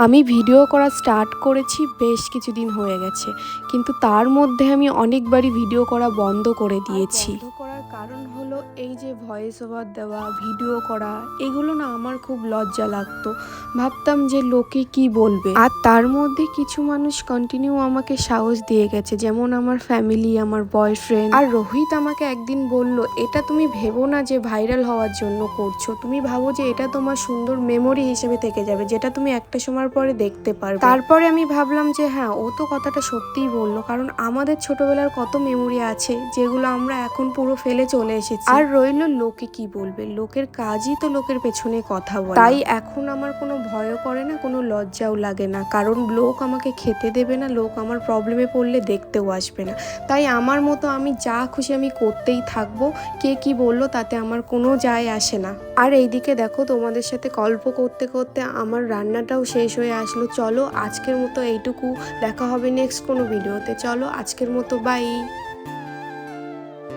আমি ভিডিও করা স্টার্ট করেছি বেশ কিছুদিন হয়ে গেছে, কিন্তু তার মধ্যে আমি অনেকবারই ভিডিও করা বন্ধ করে দিয়েছি। বন্ধ করার কারণ হলো এই যে ভয়েস ওভার দেওয়া, ভিডিও করা, এগুলো না আমার খুব লজ্জা লাগতো। ভাবতাম যে লোকে কি বলবে। আর তার মধ্যে কিছু মানুষ কন্টিনিউ আমাকে সাহস দিয়ে গেছে, যেমন আমার ফ্যামিলি, আমার বয়ফ্রেন্ড। আর রোহিত আমাকে একদিন বলল, এটা তুমি ভেবো না যে ভাইরাল হওয়ার জন্য করছো, তুমি ভাবো যে এটা তোমার সুন্দর মেমোরি হিসেবে থেকে যাবে, যেটা তুমি একটা সময় পরে দেখতে পারবে। তারপরে আমি ভাবলাম যে হ্যাঁ, ও তো কথাটা সত্যিই বললো, কারণ আমাদের ছোটবেলার কত মেমোরি আছে যেগুলো আমরা এখন পুরো ফেলে চলে এসেছি। আর রইলো লোকে কি বলবে, লোকের কাজই তো লোকের পেছনে কথা বলা। তাই এখন আমার কোনো ভয়ও করে না, কোনো লজ্জাও লাগে না, কারণ লোক আমাকে খেতে দেবে না, লোক আমার প্রবলেমে পড়লে দেখতেও আসবে না। তাই আমার মতো আমি যা খুশি আমি করতেই থাকবো, কে কি বললো তাতে আমার কোনো যায় আসে না। আর এইদিকে দেখো, তোমাদের সাথে গল্প করতে করতে আমার রান্নাটাও শেষ হয়ে আসলো। চলো আজকের মতো এইটুকু, দেখা হবে নেক্সট কোনো ভিডিওতে। চলো আজকের মতো বাই।